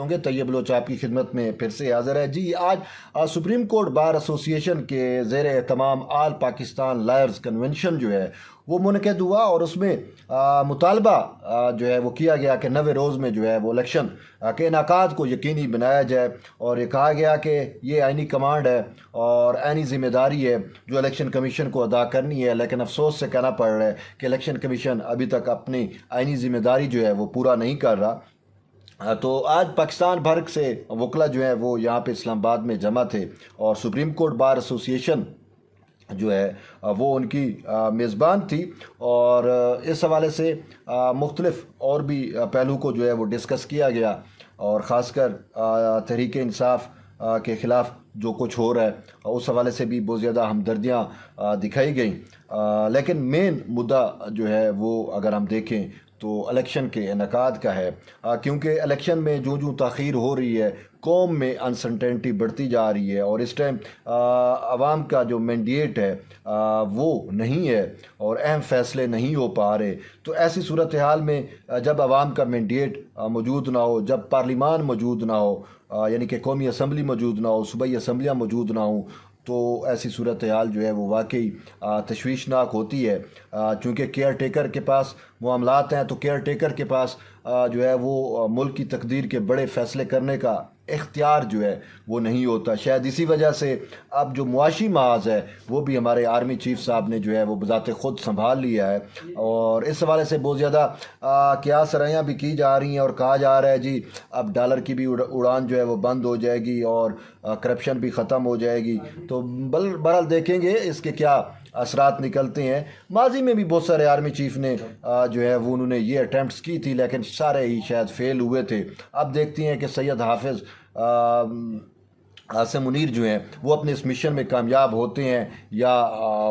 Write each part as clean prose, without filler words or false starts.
ہوں گے۔ طیب بلوچ آپ کی خدمت میں پھر سے حاضر ہے۔ جی، آج سپریم کورٹ بار ایسوسیشن کے زیر اہتمام آل پاکستان لائرز کنونشن جو ہے وہ منعقد ہوا، اور اس میں مطالبہ جو ہے وہ کیا گیا کہ 90 روز میں جو ہے وہ الیکشن کے انعقاد کو یقینی بنایا جائے، اور یہ کہا گیا کہ یہ آئینی کمانڈ ہے اور آئینی ذمہ داری ہے جو الیکشن کمیشن کو ادا کرنی ہے، لیکن افسوس سے کہنا پڑ رہا ہے کہ الیکشن کمیشن ابھی تک اپنی آئینی ذمہ داری جو ہے وہ پورا نہیں کر رہا۔ تو آج پاکستان بھر سے وکلا جو ہیں وہ یہاں پہ اسلام آباد میں جمع تھے، اور سپریم کورٹ بار ایسوسیشن جو ہے وہ ان کی میزبان تھی، اور اس حوالے سے مختلف اور بھی پہلو کو جو ہے وہ ڈسکس کیا گیا، اور خاص کر تحریک انصاف کے خلاف جو کچھ ہو رہا ہے اس حوالے سے بھی بہت زیادہ ہمدردیاں دکھائی گئیں۔ لیکن مین مدعا جو ہے وہ اگر ہم دیکھیں تو الیکشن کے انعقاد کا ہے، کیونکہ الیکشن میں جو تاخیر ہو رہی ہے، قوم میں انسرٹینٹی بڑھتی جا رہی ہے، اور اس ٹائم عوام کا جو مینڈیٹ ہے وہ نہیں ہے، اور اہم فیصلے نہیں ہو پا رہے۔ تو ایسی صورتحال میں جب عوام کا مینڈیٹ موجود نہ ہو، جب پارلیمان موجود نہ ہو، یعنی کہ قومی اسمبلی موجود نہ ہو، صوبائی اسمبلیاں موجود نہ ہوں، تو ایسی صورتحال جو ہے وہ واقعی تشویشناک ہوتی ہے، چونکہ کیئر ٹیکر کے پاس معاملات ہیں، تو کیئر ٹیکر کے پاس جو ہے وہ ملک کی تقدیر کے بڑے فیصلے کرنے کا اختیار جو ہے وہ نہیں ہوتا۔ شاید اسی وجہ سے اب جو معاشی محاذ ہے وہ بھی ہمارے آرمی چیف صاحب نے جو ہے وہ بذات خود سنبھال لیا ہے، اور اس حوالے سے بہت زیادہ قیاس رائیاں بھی کی جا رہی ہیں، اور کہا جا رہا ہے جی اب ڈالر کی بھی اڑان جو ہے وہ بند ہو جائے گی، اور کرپشن بھی ختم ہو جائے گی۔ تو بہرحال دیکھیں گے اس کے کیا اثرات نکلتے ہیں۔ ماضی میں بھی بہت سارے آرمی چیف نے جو ہے وہ انہوں نے یہ اٹیمپٹس کی تھی، لیکن سارے ہی شاید فیل ہوئے تھے۔ اب دیکھتے ہیں کہ سید حافظ عاصم منیر جو ہیں وہ اپنے اس مشن میں کامیاب ہوتے ہیں، یا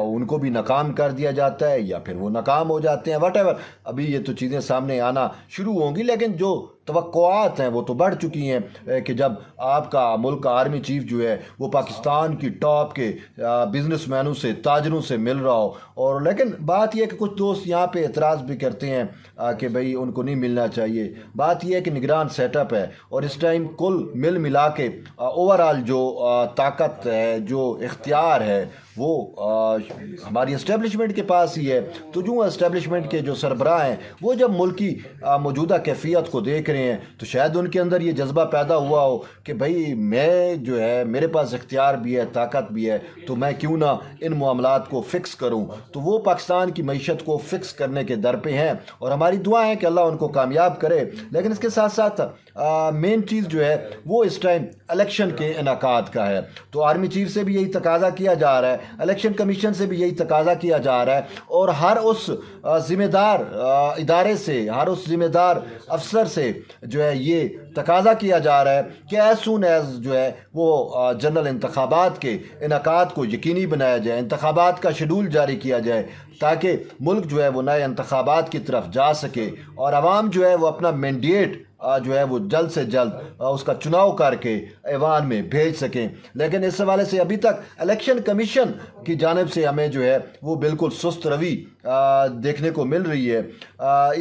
ان کو بھی ناکام کر دیا جاتا ہے، یا پھر وہ ناکام ہو جاتے ہیں، واٹ ایور۔ ابھی یہ تو چیزیں سامنے آنا شروع ہوں گی، لیکن جو توقعات ہیں وہ تو بڑھ چکی ہیں کہ جب آپ کا ملک کا آرمی چیف جو ہے وہ پاکستان کی ٹاپ کے بزنس مینوں سے، تاجروں سے مل رہا ہو، اور لیکن بات یہ ہے کہ کچھ دوست یہاں پہ اعتراض بھی کرتے ہیں کہ بھئی ان کو نہیں ملنا چاہیے۔ بات یہ ہے کہ نگران سیٹ اپ ہے، اور اس ٹائم کل ملا کے اوورآل جو طاقت ہے، جو اختیار ہے، وہ ہماری اسٹیبلشمنٹ کے پاس ہی ہے۔ تو جو اسٹیبلشمنٹ کے جو سربراہ ہیں وہ جب ملک کی موجودہ کیفیت کو دیکھ رہے ہیں تو شاید ان کے اندر یہ جذبہ پیدا ہوا ہو کہ بھئی میں جو ہے میرے پاس اختیار بھی ہے، طاقت بھی ہے، تو میں کیوں نہ ان معاملات کو فکس کروں۔ تو وہ پاکستان کی معیشت کو فکس کرنے کے در پہ ہیں، اور ہماری دعا ہے کہ اللہ ان کو کامیاب کرے۔ لیکن اس کے ساتھ ساتھ مین چیز جو ہے وہ اس ٹائم الیکشن کے انعقاد کا ہے۔ تو آرمی چیف سے بھی یہی تقاضا کیا جا رہا ہے، الیکشن کمیشن سے بھی یہی تقاضا کیا جا رہا ہے، اور ہر اس ذمہ دار ادارے سے، ہر اس ذمہ دار افسر سے جو ہے یہ تقاضا کیا جا رہا ہے کہ ایز سون ایز جو ہے وہ جنرل انتخابات کے انعقاد کو یقینی بنایا جائے، انتخابات کا شیڈول جاری کیا جائے، تاکہ ملک جو ہے وہ نئے انتخابات کی طرف جا سکے، اور عوام جو ہے وہ اپنا مینڈیٹ جو ہے وہ جلد سے جلد اس کا چناؤ کر کے ایوان میں بھیج سکیں۔ لیکن اس حوالے سے ابھی تک الیکشن کمیشن کی جانب سے ہمیں جو ہے وہ بالکل سست روی دیکھنے کو مل رہی ہے۔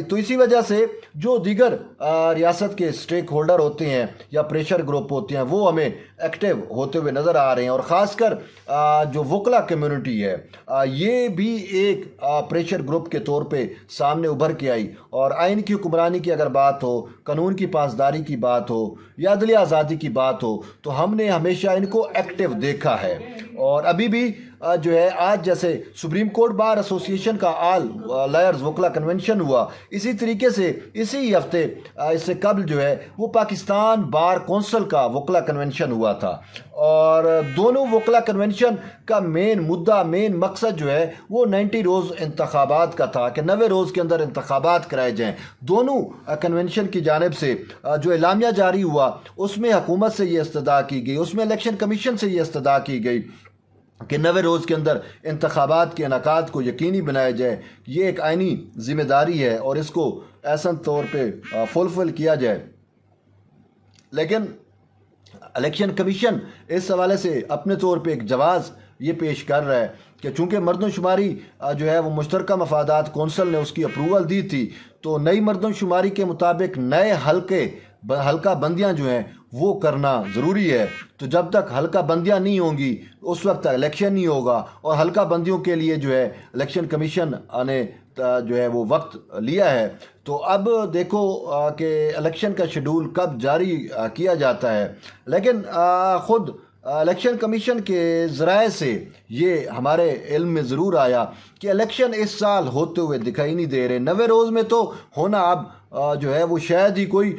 تو اسی وجہ سے جو دیگر ریاست کے سٹیک ہولڈر ہوتے ہیں یا پریشر گروپ ہوتے ہیں وہ ہمیں ایکٹیو ہوتے ہوئے نظر آ رہے ہیں، اور خاص کر جو وکلا کمیونٹی ہے یہ بھی ایک پریشر گروپ کے طور پہ سامنے ابھر کے آئی، اور آئین کی حکمرانی کی اگر بات ہو، قانون کی پاسداری کی بات ہو، یا عدلیہ آزادی کی بات ہو، تو ہم نے ہمیشہ ان کو ایکٹیو دیکھا ہے۔ اور ابھی بھی جو ہے آج جیسے سپریم کورٹ بار ایسوسیشن کا آل لائرز وکلا کنونشن ہوا، اسی طریقے سے اسی ہفتے اس سے قبل جو ہے وہ پاکستان بار کونسل کا وکلا کنونشن ہوا تھا، اور دونوں وکلا کنونشن کا مین مدعا، مین مقصد جو ہے وہ 90 روز انتخابات کا تھا کہ 90 روز کے اندر انتخابات کرائے جائیں۔ دونوں کنونشن کی جانب سے جو اعلامیہ جاری ہوا اس میں حکومت سے یہ استدعا کی گئی، اس میں الیکشن کمیشن سے یہ استدعا کی گئی کہ 90 روز کے اندر انتخابات کے انعقاد کو یقینی بنایا جائے۔ یہ ایک آئینی ذمہ داری ہے اور اس کو احسن طور پہ فلفل کیا جائے۔ لیکن الیکشن کمیشن اس حوالے سے اپنے طور پہ ایک جواز یہ پیش کر رہا ہے کہ چونکہ مردم شماری جو ہے وہ مشترکہ مفادات کونسل نے اس کی اپروول دی تھی، تو نئی مردم شماری کے مطابق نئے حلقے حلقہ بندیاں جو ہیں وہ کرنا ضروری ہے. تو جب تک حلقہ بندیاں نہیں ہوں گی اس وقت تک الیکشن نہیں ہوگا. اور حلقہ بندیوں کے لیے جو ہے الیکشن کمیشن نے جو ہے وہ وقت لیا ہے. تو اب دیکھو کہ الیکشن کا شیڈول کب جاری کیا جاتا ہے. لیکن خود الیکشن کمیشن کے ذرائع سے یہ ہمارے علم میں ضرور آیا کہ الیکشن اس سال ہوتے ہوئے دکھائی نہیں دے رہے. 90 روز میں تو ہونا اب جو ہے وہ شاید ہی کوئی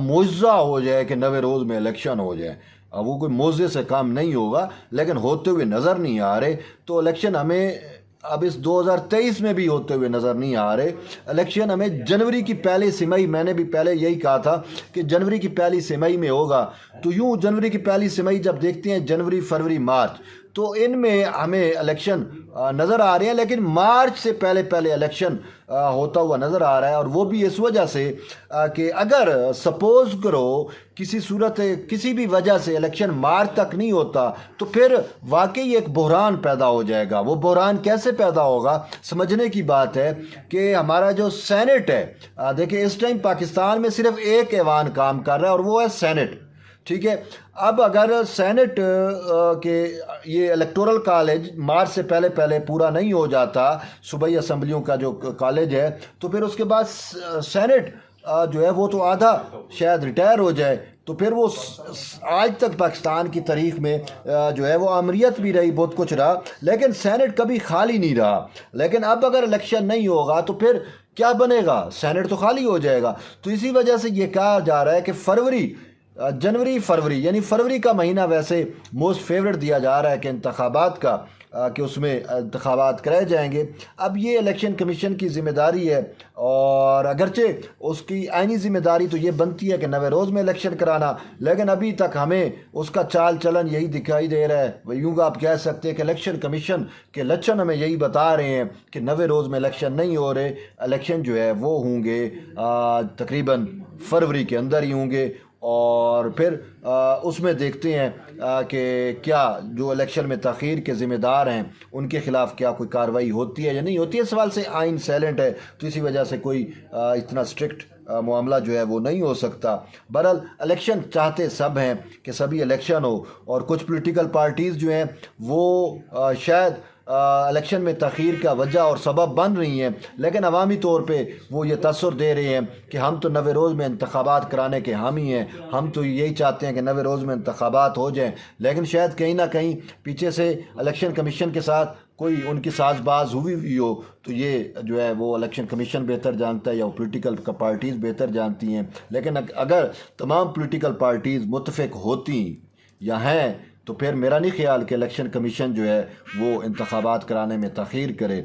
معجزہ ہو جائے کہ 90 روز میں الیکشن ہو جائے. وہ کوئی معجزے سے کام نہیں ہوگا لیکن ہوتے ہوئے نظر نہیں آ رہے. تو الیکشن ہمیں اب اس 2023 میں بھی ہوتے ہوئے نظر نہیں آ رہے. الیکشن ہمیں جنوری کی پہلی سمائی، میں نے بھی پہلے یہی کہا تھا کہ جنوری کی پہلی سمائی میں ہوگا. تو یوں جنوری کی پہلی سمائی جب دیکھتے ہیں، جنوری، فروری، مارچ، تو ان میں ہمیں الیکشن نظر آ رہے ہیں. لیکن مارچ سے پہلے الیکشن ہوتا ہوا نظر آ رہا ہے. اور وہ بھی اس وجہ سے کہ اگر سپوز کرو کسی صورت کسی بھی وجہ سے الیکشن مارچ تک نہیں ہوتا تو پھر واقعی ایک بحران پیدا ہو جائے گا. وہ بحران کیسے پیدا ہوگا؟ سمجھنے کی بات ہے کہ ہمارا جو سینٹ ہے، دیکھیں اس ٹائم پاکستان میں صرف ایک ایوان کام کر رہا ہے اور وہ ہے سینٹ. ٹھیک ہے. اب اگر سینٹ کے یہ الیکٹورل کالج مارچ سے پہلے پورا نہیں ہو جاتا، صوبائی اسمبلیوں کا جو کالج ہے، تو پھر اس کے بعد سینٹ جو ہے وہ تو آدھا شاید ریٹائر ہو جائے. تو پھر وہ آج تک پاکستان کی تاریخ میں جو ہے وہ امریت بھی رہی، بہت کچھ رہا، لیکن سینٹ کبھی خالی نہیں رہا. لیکن اب اگر الیکشن نہیں ہوگا تو پھر کیا بنے گا؟ سینٹ تو خالی ہو جائے گا. تو اسی وجہ سے یہ کہا جا رہا ہے کہ جنوری فروری، یعنی فروری کا مہینہ ویسے موسٹ فیوریٹ دیا جا رہا ہے کہ انتخابات کا، کہ اس میں انتخابات کرائے جائیں گے. اب یہ الیکشن کمیشن کی ذمہ داری ہے، اور اگرچہ اس کی آئینی ذمہ داری تو یہ بنتی ہے کہ 90 روز میں الیکشن کرانا، لیکن ابھی تک ہمیں اس کا چال چلن یہی دکھائی دے رہا ہے. یوں گا آپ کہہ سکتے ہیں کہ الیکشن کمیشن کے لچھن ہمیں یہی بتا رہے ہیں کہ 90 روز میں الیکشن نہیں ہو رہے. الیکشن جو ہے وہ ہوں گے تقریباً فروری کے اندر ہی ہوں گے. اور پھر اس میں دیکھتے ہیں کہ کیا جو الیکشن میں تاخیر کے ذمہ دار ہیں ان کے خلاف کیا کوئی کارروائی ہوتی ہے یا نہیں ہوتی ہے. اس سوال سے آئین سائلنٹ ہے، تو اسی وجہ سے کوئی اتنا اسٹرکٹ معاملہ جو ہے وہ نہیں ہو سکتا. بہرحال الیکشن چاہتے سب ہیں کہ سبھی الیکشن ہو، اور کچھ پولیٹیکل پارٹیز جو ہیں وہ شاید الیکشن میں تاخیر کا وجہ اور سبب بن رہی ہیں، لیکن عوامی طور پہ وہ یہ تاثر دے رہے ہیں کہ ہم تو 90 روز میں انتخابات کرانے کے حامی ہیں، ہم تو یہی چاہتے ہیں کہ 90 روز میں انتخابات ہو جائیں. لیکن شاید کہیں نہ کہیں پیچھے سے الیکشن کمیشن کے ساتھ کوئی ان کی ساز باز ہوئی ہو. تو یہ جو ہے وہ الیکشن کمیشن بہتر جانتا ہے یا پولیٹیکل پارٹیز بہتر جانتی ہیں. لیکن اگر تمام پولیٹیکل پارٹیز متفق ہوتی یا ہیں تو پھر میرا نہیں خیال کہ الیکشن کمیشن جو ہے وہ انتخابات کرانے میں تاخیر کرے.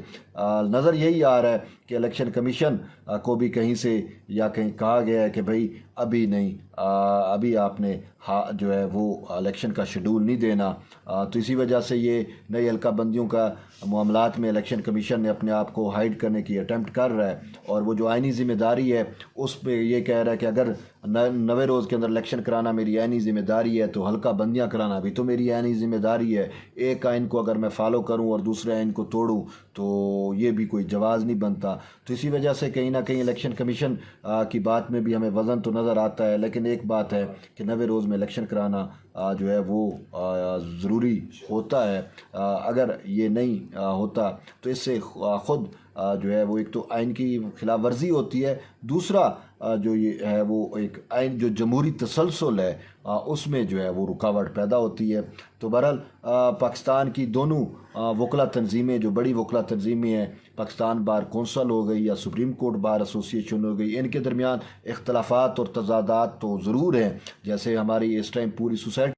نظر یہی آ رہا ہے کہ الیکشن کمیشن کو بھی کہیں سے یا کہیں کہا گیا ہے کہ بھئی ابھی نہیں، ابھی آپ نے جو ہے وہ الیکشن کا شیڈول نہیں دینا. تو اسی وجہ سے یہ نئی حلقہ بندیوں کا معاملات میں الیکشن کمیشن نے اپنے آپ کو ہائیڈ کرنے کی اٹیمپٹ کر رہا ہے. اور وہ جو آئینی ذمہ داری ہے اس پہ یہ کہہ رہا ہے کہ اگر 90 روز کے اندر الیکشن کرانا میری آئینی ذمہ داری ہے تو حلقہ بندیاں کرانا بھی تو میری آئینی ذمہ داری ہے. ایک آئین کو اگر میں فالو کروں اور دوسرے آئین کو توڑوں تو یہ بھی کوئی جواز نہیں بنتا. تو اسی وجہ سے کہیں نہ کہیں الیکشن کمیشن کی بات میں بھی ہمیں وزن تو نظر آتا ہے. لیکن ایک بات ہے کہ 90 روز میں الیکشن کرانا جو ہے وہ ضروری ہوتا ہے. اگر یہ نہیں ہوتا تو اس سے خود جو ہے وہ ایک تو آئین کی خلاف ورزی ہوتی ہے، دوسرا جو یہ ہے وہ ایک آئین جو جمہوری تسلسل ہے اس میں جو ہے وہ رکاوٹ پیدا ہوتی ہے. تو بہرحال پاکستان کی دونوں وکلا تنظیمیں، جو بڑی وکلا تنظیمیں ہیں، پاکستان بار کونسل ہو گئی یا سپریم کورٹ بار ایسوسیشن ہو گئی، ان کے درمیان اختلافات اور تضادات تو ضرور ہیں. جیسے ہماری اس ٹائم پوری سوسائٹی